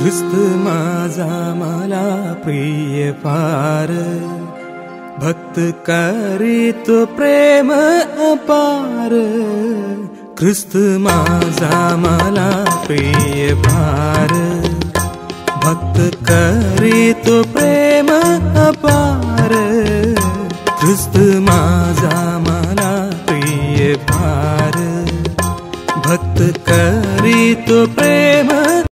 ख्रिस्त माझा मला प्रिय फार, भक्त करीतो प्रेम अपार। ख्रिस्त माझा मला प्रिय फार, भक्त करीतो प्रेम अपार। ख्रिस्त माझा मला प्रिय फार, भक्त करीतो प्रेम अपार।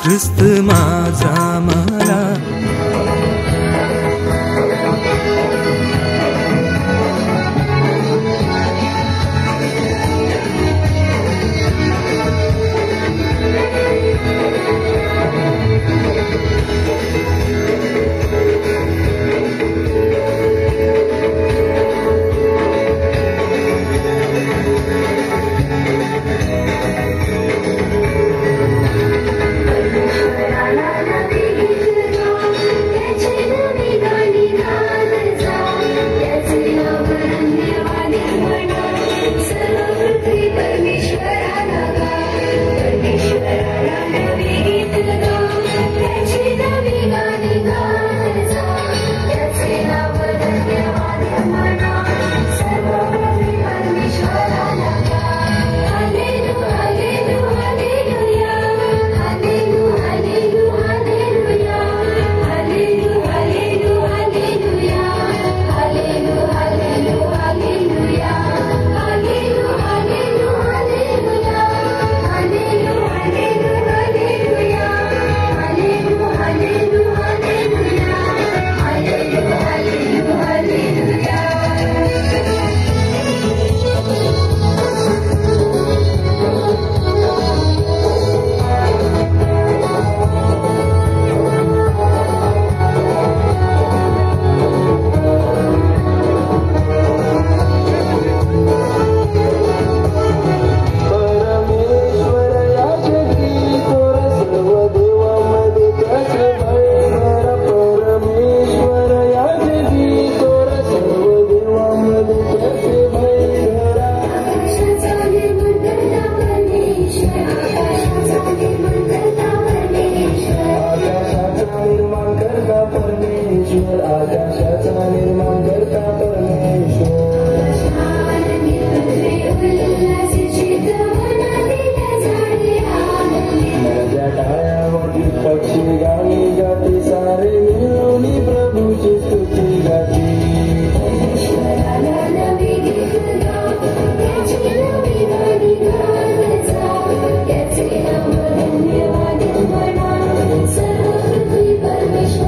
ख्रिस्त माझा मला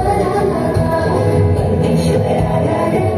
परमेश्वराला परमेश्वराला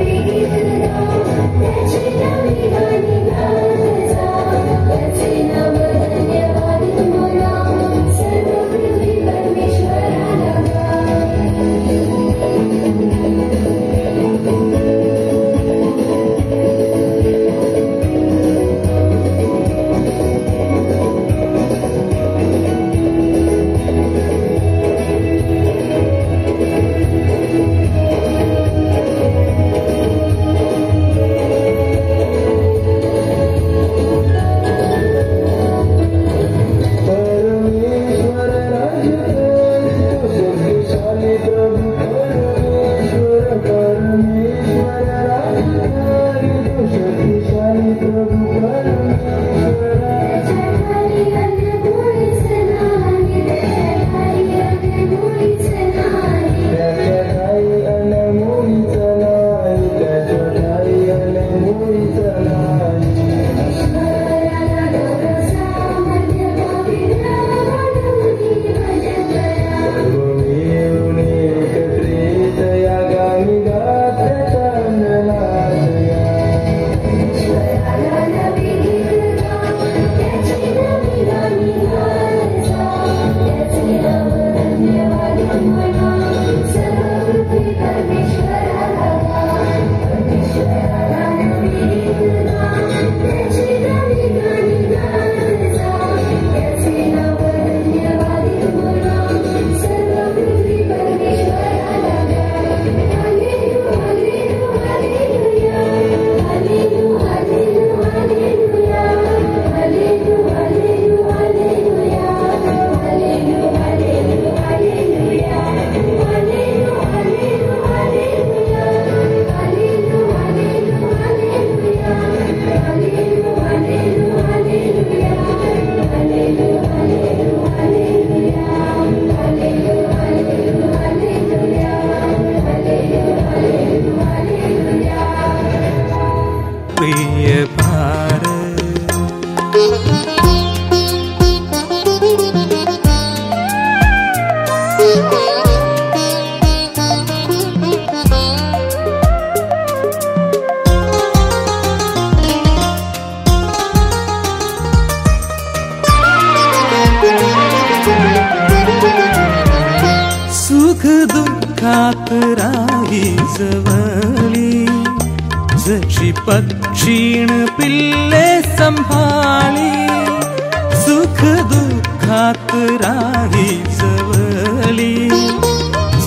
प्रिय पार सुख दुःखात राही जवळी जशी पक्षीण पिल्ले संभाळी सुख दुःखात राही जवळी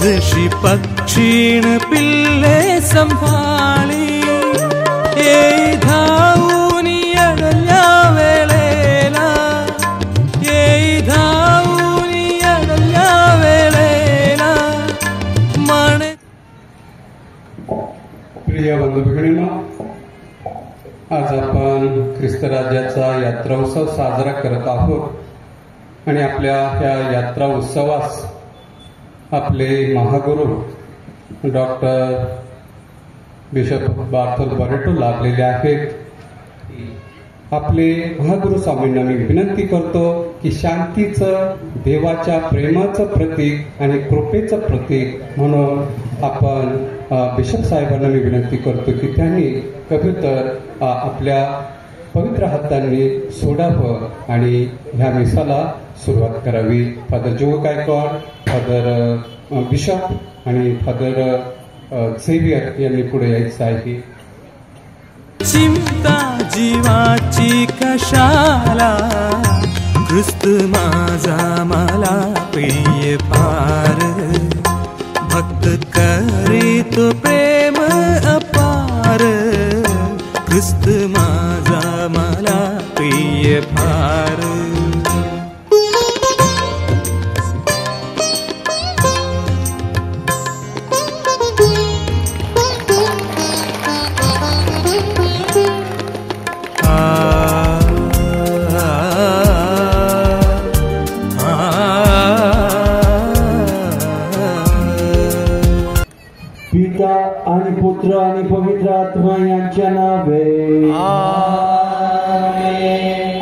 जशी पक्षीण पिल्ले संभाळी ये धावून येडल्या वेळेला ये धावून येडल्या वेळेला मन. प्रिय बंधू भगिनींनो, आज आपण ख्रिस्त राज्याचा यात्रा उत्सव साजरा करत आहोत आणि आपल्या ह्या यात्रा उत्सवास आपले महागुरू डॉक्टर बिशप बार्थोल बरेटो लाभलेले आहेत. आपले महागुरू स्वामींना मी विनंती करतो की शांतीचं, देवाच्या प्रेमाचं प्रतीक आणि कृपेचं प्रतीक म्हणून आपण बिशप साहेबांना मी विनंती करतो की त्यांनी कबूतर आपल्या पवित्र हातांनी सोडावं आणि ह्या मिसाला सुरुवात करावी. फादर जो गायकवाड, फादर बिशप आणि फादर झेवियर यांनी पुढे यायचं आहे. चिंता जीवाची कशाला, ख्रिस्त माझा मला प्रिय पार. भक्त करीतो प्रेम अपार, ख्रिस्त माझा मला प्रिय पार. पिता आणि पुत्र आणि पवित्र आत्मा यांच्या नावे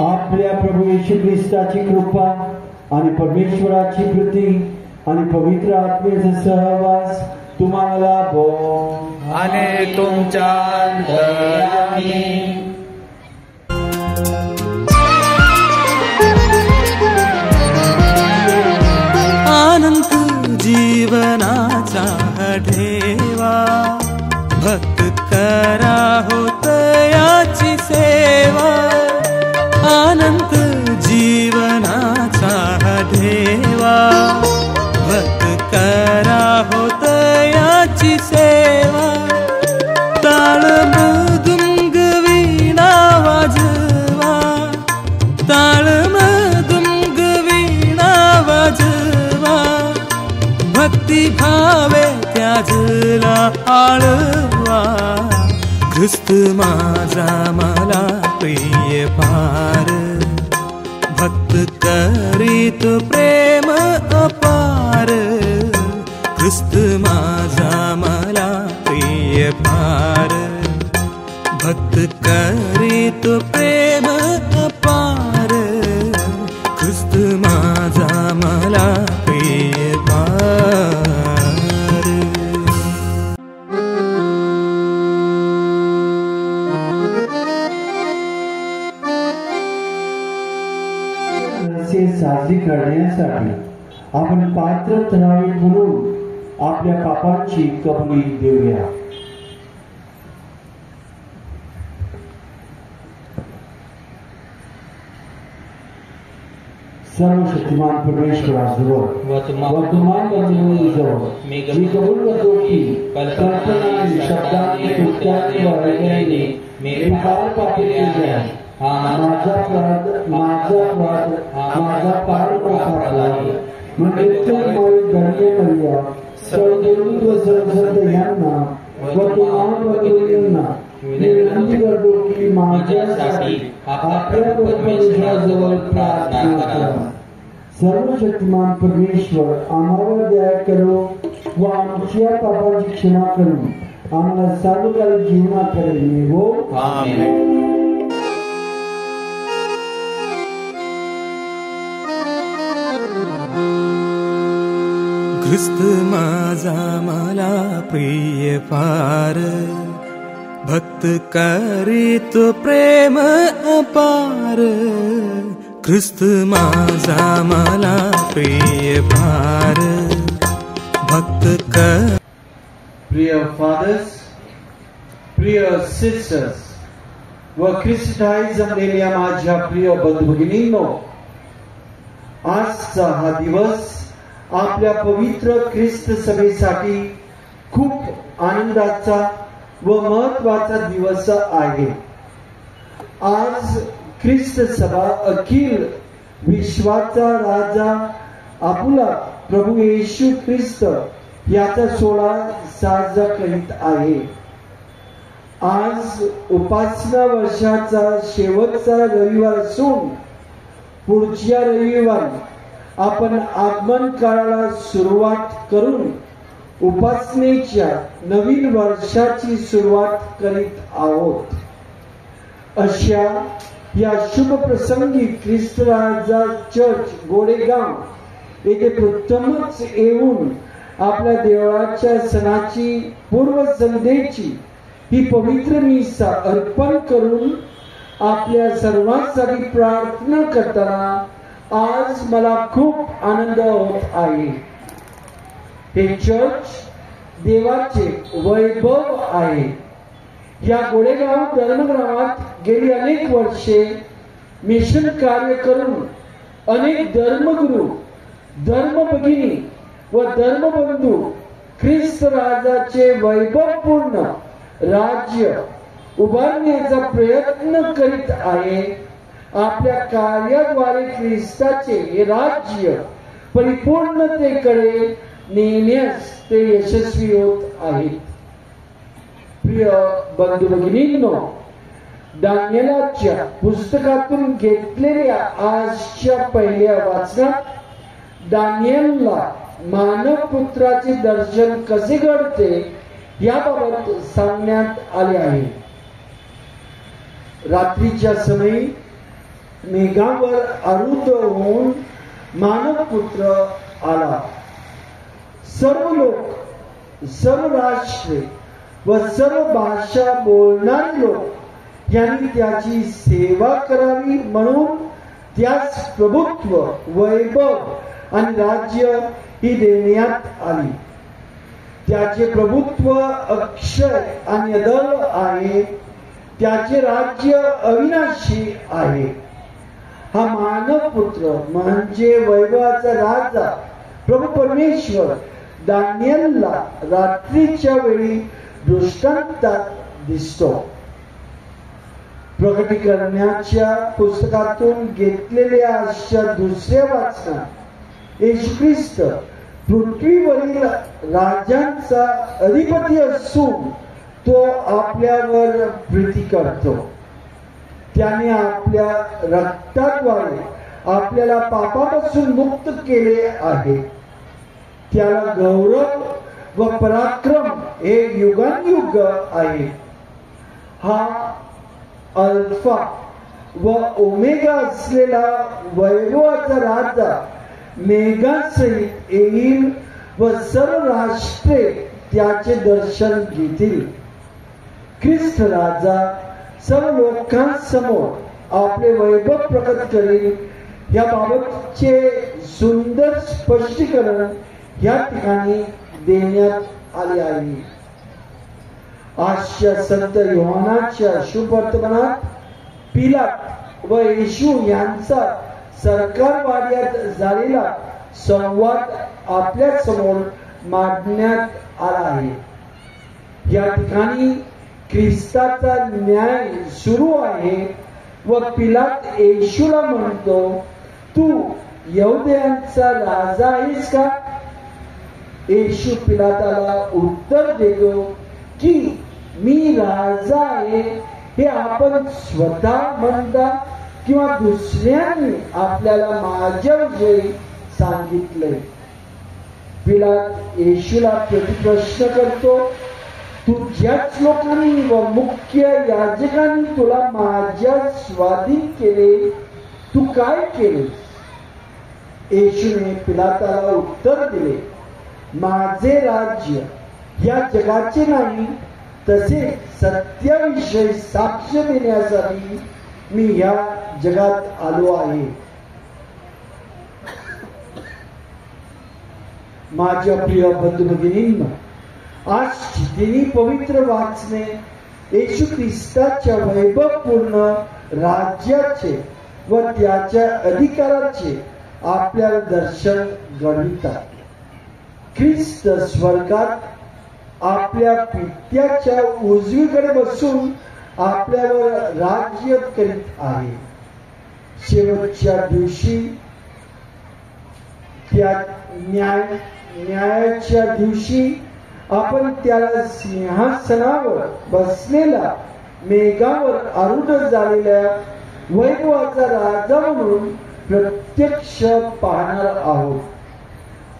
आपल्या प्रभू येशू ख्रिस्ताची कृपा आणि परमेश्वराची प्रीती आणि पवित्र आत्म्याचा सहवास तुम्हाला लाभो आणि तुमच्या अंतराळी. अनंत जीवनाचा ठेवा, भक्त करा होत याची सेवा. अनंत जीवनाचा ठेवा, भक्त करा होत याची सेवा. ताळ मृदुंग वीणा वाजवा, ताळ मृदुंग वीणा वाजवा. भक्ती भावे त्याजला आळवा, ख्रिस्त माझा मला प्रिय पार. भक्त करीत प्रेम अपार, ख्रिस्त माझा मला प्रिय पार. भक्त करीत प्रेम अपार, ख्रिस्त माझा मला प्रिय पार. साजरी करण्यासाठी आपण पात्र ठरावे म्हणून आपल्या पापांची कबुली देऊया. सर्वशक्तिमान परमेश्वराजवळ वर्तमान बंधूंजवळ मी कबूल करतो की कल्पना, शब्दाने, कृत्याने व ऐकण्याने मी फार पापी केले आहे. माझा पार आहे. सर्वदेवी सर्वसंत यांना व तुम्हाला विनंती करतो की माझ्यासाठी आपल्या परमेश्वराजवळ प्रार्थना करा. सर्वशक्तिमान परमेश्वर आम्हाला दया करो व आमच्या पापाची क्षमा करून आम्हाला सार्वकालिक जीवनाकडे नेवो. आमेन. ख्रिस्त माझा मला प्रिय फार, भक्त करीत प्रेम अपार. ख्रिस्त माझा मला प्रिय फार, भक्त कर. प्रिय फादर्स, प्रिय सिस्टर्स व ख्रिस्त ठाई जमलेल्या माझ्या प्रिय बंधू भगिनींनो, आजचा हा दिवस आपल्या पवित्र ख्रिस्त सभेसाठी खूप आनंदाचा व महत्वाचा दिवस आहे. आज ख्रिस्त सभा अखिल विश्वाचा राजा आपला प्रभू येशू ख्रिस्त याचा सोहळा साजरा करीत आहे. आज उपासना वर्षाचा शेवटचा रविवार असून पुढच्या रविवारी आपण आगमन काळाला सुरुवात करून उपासनेच्या नवीन वर्षाची सुरुवात करीत आहोत. अशा या शुभ प्रसंगी ख्रिस्त राजा चर्च गोडेगाव येथे प्रथमच येऊन आपल्या देवळाच्या सणाची पूर्वसंध्येची ही पवित्र मिसा अर्पण करून आपल्या सर्वांसाठी प्रार्थना करताना आज मला खूप आनंद होत आहे. हे चर्च देवाचे वैभव आहे. या गोडेगाव धर्मग्रामात गेली अनेक वर्षे मिशन कार्य करून अनेक धर्मगुरू, धर्मभगिनी व धर्मबंधू ख्रिस्त राजाचे वैभवपूर्ण राज्य उभारण्याचा प्रयत्न करीत आहे. आपल्या कार्याद्वारे ख्रिस्ताचे हे राज्य परिपूर्णतेकडे नेण्यास ते यशस्वी होत आहेत. प्रिय बंधू भगिनींनो, दानिएलाच्या पुस्तकातून घेतलेल्या आजच्या पहिल्या वाचनात दानिएलला मानव पुत्राचे दर्शन कसे घडते याबाबत सांगण्यात आले आहे. रात्रीच्या समयी मेघावर आरूढ होऊन मानव पुत्र आला. सर्व लोक, सर्व राष्ट्रे व सर्व भाषा बोलणारे लोक यांनी त्याची सेवा करावी म्हणून त्यास प्रभुत्व, वैभव आणि राज्य ही देण्यात आली. त्याचे प्रभुत्व अक्षय आणि अदल आहे. त्याचे राज्य अविनाशी आहे. हा मानव पुत्र म्हणजे वैभवाचा राजा प्रभू परमेश्वर दानिएलला रात्रीच्या वेळी दृष्टांतात दिसतो. प्रकटीकरणाच्या पुस्तकातून घेतलेल्या अशा दुसऱ्या वाचनात येशू ख्रिस्त पृथ्वीवरील राजांचा अधिपती असून तो आपल्यावर प्रीती करतो. त्याने आपल्या रक्ताद्वारे आपल्याला पापापासून मुक्त केले आहे. त्याला गौरव व पराक्रम हे युगानुयुग आहे. हा अल्फा व ओमेगा असलेला वैभवाचा राजा मेघासहित येईल व सर्व राष्ट्रे त्याचे दर्शन घेतील. ख्रिस्त राजा सर्व लोकांसमोर आपले वैभव प्रकट करेल. याबाबतचे सुंदर स्पष्टीकरण या ठिकाणी देण्यात आले आहे. आजच्या संत योहानाच्या शुभवर्तमानात पिलात व येशू यांचा सरकारवाड्यात झालेला संवाद आपल्या समोर मांडण्यात आला आहे. या ठिकाणी ख्रिस्ताचा न्याय सुरू आहे व पिलात येशूला म्हणतो, तू यहुद्यांचा राजा आहेस का? येशू पिलाताला उत्तर देतो की मी राजा आहे हे आपण स्वतः म्हणता किंवा दुसऱ्यांनी आपल्याला माझ्याविषयी सांगितले. पिलात येशूला प्रतिप्रश्न करतो, तुझ्याच लोकांनी व मुख्य याजकांनी तुला माझ्या स्वाधीन केले, तू काय केले? येशूने पिलाताला उत्तर दिले, माझे राज्य या जगाचे नाही, तसे सत्याविषयी साक्ष देण्यासाठी मी या जगात आलो आहे. माझ्या प्रिय बंधू भगिनींनो, आज तिन्ही पवित्र वाचने येशू ख्रिस्ताच्या वैभवपूर्ण राज्याचे व त्याच्या अधिकाराचे आपल्याला दर्शन घडवितात. ख्रिस्त स्वर्गात आपल्या पित्याच्या उजवीकडे बसून आपल्यावर राज्य करीत आहे. शेवटच्या दिवशी त्या न्यायाच्या दिवशी आपण त्याला सिंहासनावर बसलेला, मेघावर आरूढ झालेल्या वैभवाचा राजा म्हणून प्रत्यक्ष पाहणार आहोत.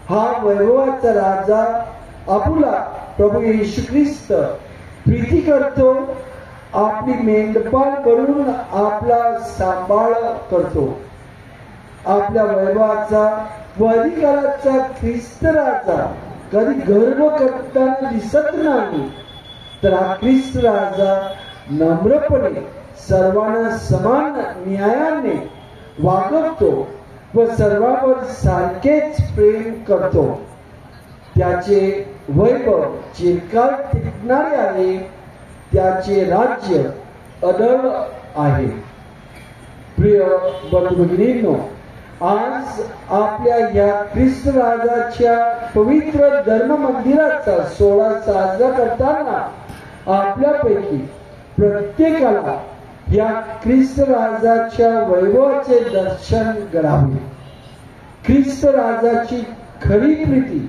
हा वैभवाचा राजा आपला प्रभू येशू ख्रिस्त प्रीती करतो, आपली मेंढपाळ बनून आपला सांभाळ करतो. आपल्या वैभवाचा व अधिकाराचा ख्रिस्त राजा कधी गर्व करताना दिसत नाही, तर हा ख्रिस्त राजा नम्रपणे सर्वांना समान न्यायाने वागवतो व सर्वांवर सारखेच प्रेम करतो. त्याचे वैभव चिरकाल टिकणारे आहे, त्याचे राज्य अढळ आहे. प्रिय बंधू भगिनींनो, आज आपल्या या ख्रिस्त राजाच्या पवित्र धर्म मंदिराचा सोहळा साजरा करताना आपल्यापैकी प्रत्येकाला या ख्रिस्त राजाच्या वैभवाचे दर्शन घडावे. ख्रिस्त राजाची खरी प्रीती,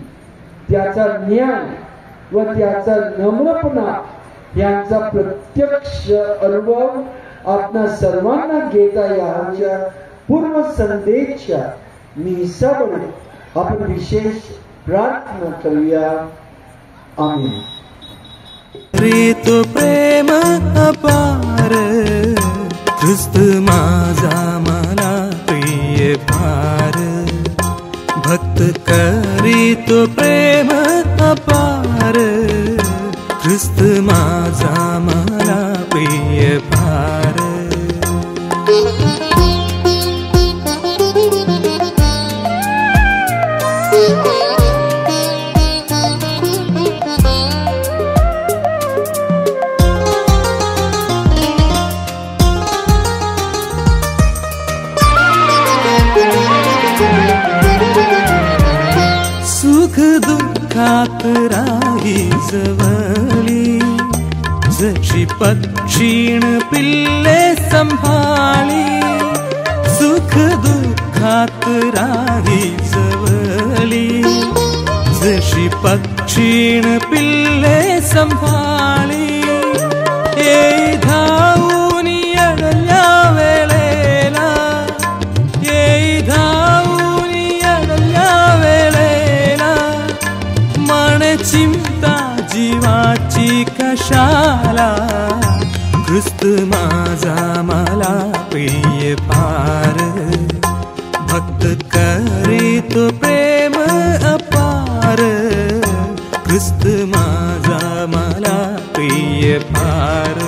त्याचा न्याय व त्याचा नम्रपणा यांचा प्रत्यक्ष अनुभव आपणा सर्वांना घेता याच्या पूर्व संध्येच्या निसाबने आपण विशेष प्रार्थना करूया. आमीन. ऋतु प्रेम अपार, ख्रिस्त माझा मला प्रिय फार. भक्त करीतो प्रेम अपार, ख्रिस्त माझा मला प्रिय फार. सुख दुःखात राही जवळी, जशी पक्षीण पिल्ले संभाळी. सुख दुःखात राही जवळी, जशी पक्षीण पिल्ले संभाळी. ये धावून येडल्या वेळेला, ये धावून येडल्या वेळेला, मन चिंता जीवाची कशाला. ख्रिस्त माझा मला प्रिय फार, भक्त करीतो प्रेम अपार. ख्रिस्त माझा मला प्रिय फार.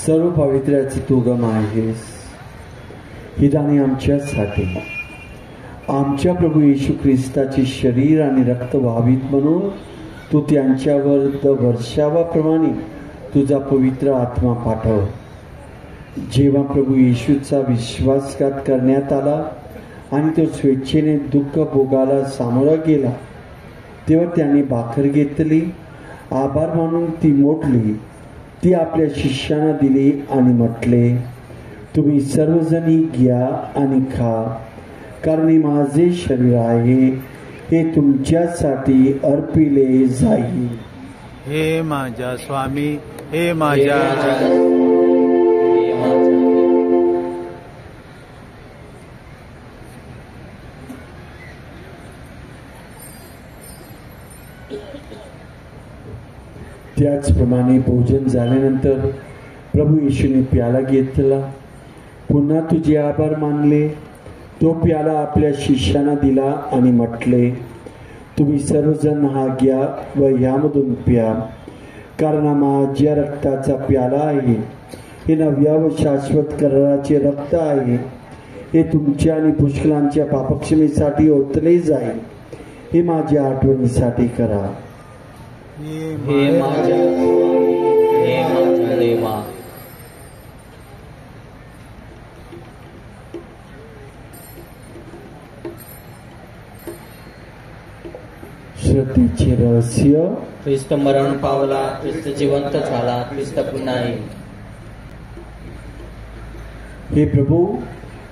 सर्व पवित्राची तू गम आहेस. ही दाने आमच्यासाठी, आमच्या प्रभू येशू ख्रिस्ताचे शरीर आणि रक्त व्हावीत म्हणून तू त्यांच्यावर वर्षावाप्रमाणे तुझा पवित्र आत्मा पाठव. जेव्हा प्रभू येशूचा विश्वासघात करण्यात आला आणि तो स्वेच्छेने दुःख भोगाला सामोरा गेला, तेव्हा त्यांनी भाकर घेतली, आभार मानून ती मोडली ती आपल्या शिष्यांना दिली आणि म्हटले, तुम्ही सर्वजणी घ्या आणि खा, कारण हे माझे शरीर आहे, हे तुमच्यासाठी अर्पिले जाईल. हे माझ्या स्वामी, हे माझ्या त्याचप्रमाणे भोजन झाल्यानंतर प्रभू येशूने प्याला घेतला, पुन्हा तुझे आभार मानले, तो प्याला आपल्या शिष्यांना दिला आणि म्हटले, तुम्ही सर्वजण हा घ्या व ह्यामधून प्या, कारण हा माझ्या रक्ताचा प्याला आहे, हे नव्या व शाश्वत कराराचे रक्त आहे, हे तुमच्या आणि पुष्कळांच्या पापक्षमेसाठी ओतले जाईल, हे माझ्या आठवणीसाठी करा. हे माझ्या हे माझ्या देवा. श्रद्धेचे रहस्य. ख्रिस्त मरण पावला, ख्रिस्त जिवंत झाला, ख्रिस्त पुन्हा येईल. हे प्रभू,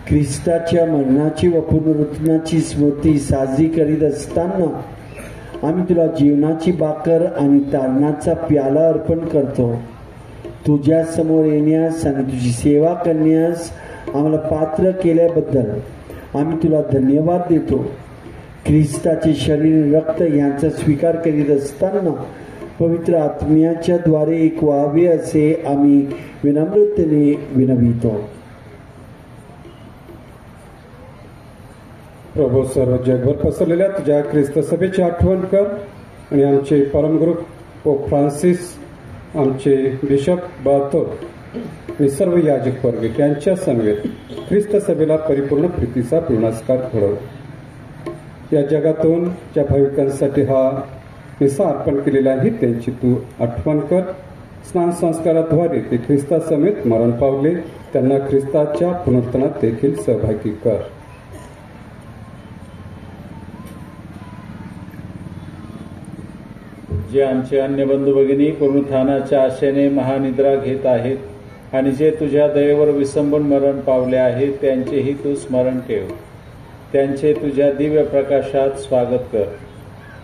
ख्रिस्ताच्या मरणाची व पुनरुत्थानाची स्मृती साजरी करीत असताना आम्ही तुला जीवनाची बाकर आणि तारणाचा प्याला अर्पण करतो. तुझ्या समोर येण्यास आणि तुझी सेवा करण्यास आम्हाला पात्र केल्याबद्दल आम्ही तुला धन्यवाद देतो. ख्रिस्ताचे शरीर रक्त यांचा स्वीकार करीत असताना पवित्र आत्म्याच्या द्वारे एक व्हावे असे आम्ही विनम्रतेने विनवितो. प्रभू, सर्व जगभर पसरलेल्या तुझ्या ख्रिस्त सभेची आठवण कर आणि आमचे परमगुरू पोप फ्रान्सिस, आमचे बिशप बार्थो आणि सर्व याजक वर्ग यांच्या समवेत ख्रिस्त सभेला परिपूर्ण प्रीतीचा पुनस्कार घडव. या जगातून ज्या भाविकांसाठी हा मिसा अर्पण केलेला आहे त्यांची तू आठवण कर. स्नान संस्काराद्वारे ते ख्रिस्ता समेत मरण पावले, त्यांना ख्रिस्ताच्या पुनरुत्थानात देखील सहभागी कर. जे आमचे अन्य बंधू भगिनी पुनरुत्थानाच्या आशेने महानिद्रा घेत आहेत आणि जे तुझ्या दयेवर विसंबून मरण पावले आहेत, त्यांचेही तू स्मरण ठेव. त्यांचे तुझ्या दिव्य प्रकाशात स्वागत कर.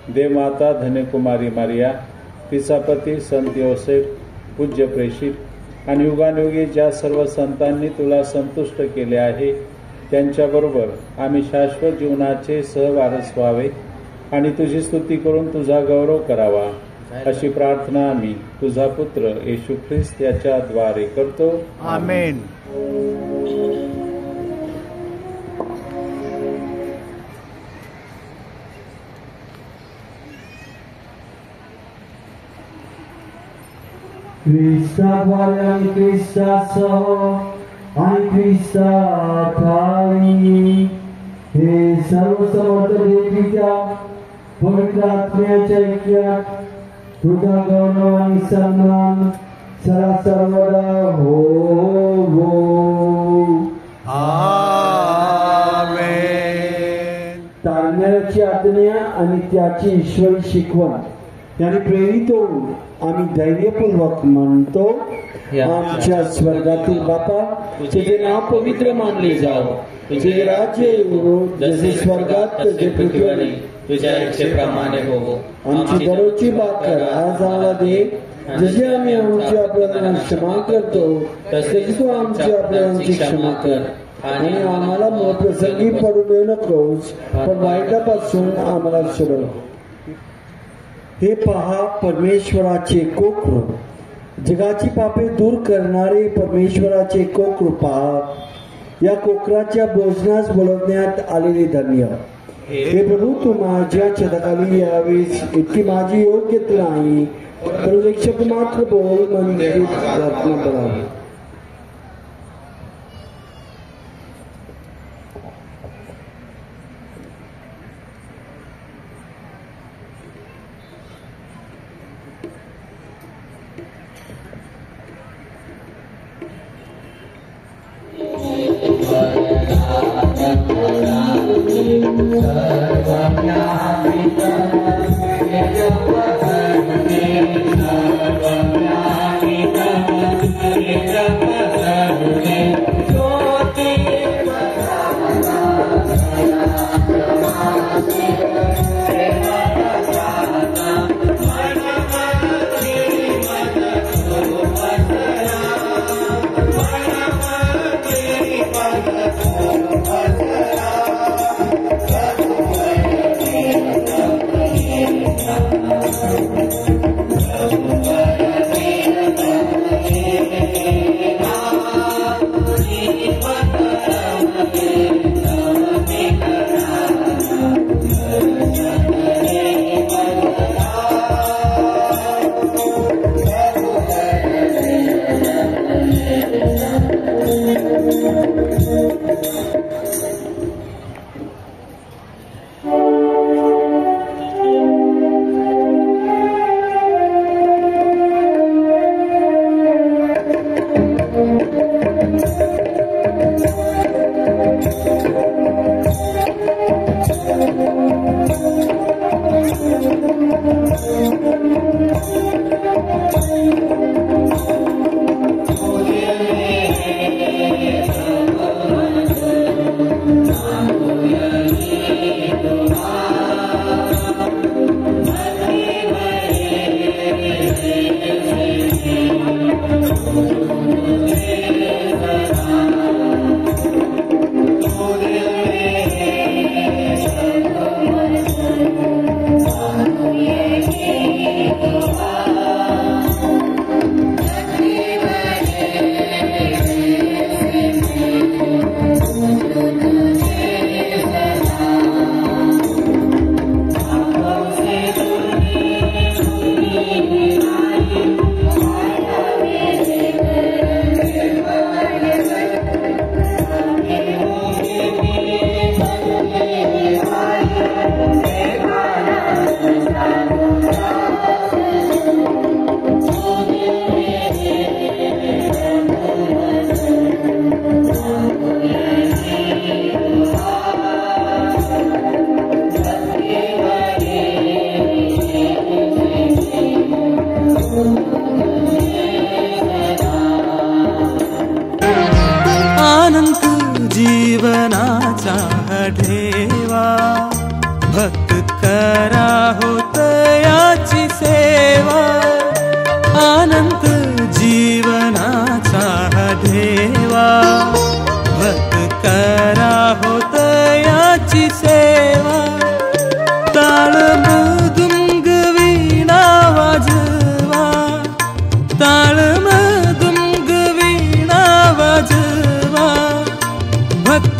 देवमाता धन्यकुमारी मारिया, तिचा पती संत योसेफ, पूज्य प्रेषित आणि युगानुयुगी ज्या सर्व संतांनी तुला संतुष्ट केले आहे, त्यांच्याबरोबर आम्ही शाश्वत जीवनाचे सहवारस व्हावे आणि तुझी स्तुती करून तुझा गौरव करावा, अशी प्रार्थना आम्ही तुझा पुत्र येशू ख्रिस्त याच्या द्वारे करतो. आमेन. ख्रिस्ताद्वारे आणि ख्रिस्तासह आणि ख्रिस्ताखाली हे सर्व समर्थ देवीच्या पवित्र आत्म्याच्या ऐक्यात तुझा गौरव आणि सन्मान सदा सर्वदा हो हो. आमेन. तारणाऱ्याची आज्ञा आणि त्याची ईश्वरी शिकवण यांनी प्रेरित होऊन आम्ही धैर्यपूर्वक म्हणतो, आमच्या स्वर्गातील बापा, तुझे नाव पवित्र मानले जावो, तुझे राज्य येवो, जसे स्वर्गात तसे पृथ्वीवर, तुझ्या इच्छेप्रमाणे हो. आमची दररोजची भाकर आज आम्हाला दे, जसे आम्ही आमच्या अपराधांना क्षमा करतो तसे तू आमच्या अपराधांची क्षमा कर, आणि आम्हाला मोहप्रसंगी पडू देऊ नकोस, पण वाईटापासून आम्हाला सोडव. हे पहा परमेश्वराचे कोकरू, जगाची पापे दूर करणारे परमेश्वराचे कोकरू पहा. या कोकराच्या भोजनास बोलवण्यात आलेले धन्य. हे प्रभू, तू माझ्या छताखाली यावेस इतकी माझी योग्यता नाही, पण एक शब्द मात्र बोल म्हणजे प्रार्थना करावी. सर्वज्ञानी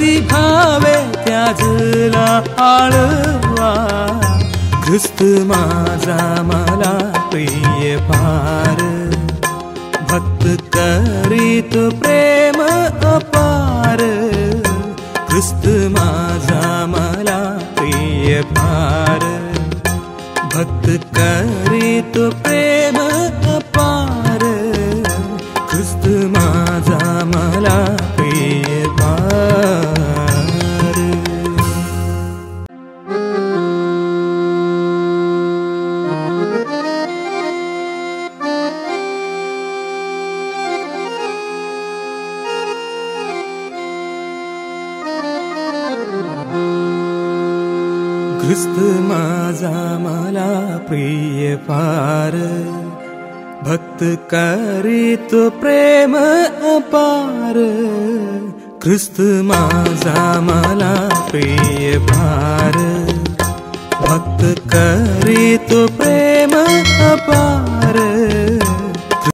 भक्ती भावे त्याजला आळवा, ख्रिस्त माझा मला प्रिय फार, भक्त करीत प्रेम अपार, ख्रिस्त माझा मला प्रिय फार, भक्त करीत प्रेम अपार, ख्रिस्त माझा मला प्रिय फार. ख्रिस्त माझा मला प्रिय फार, भक्त करीत प्रेम अपार, ख्रिस्त माझा मला प्रिय फार, भक्त करीत प्रेम अपार,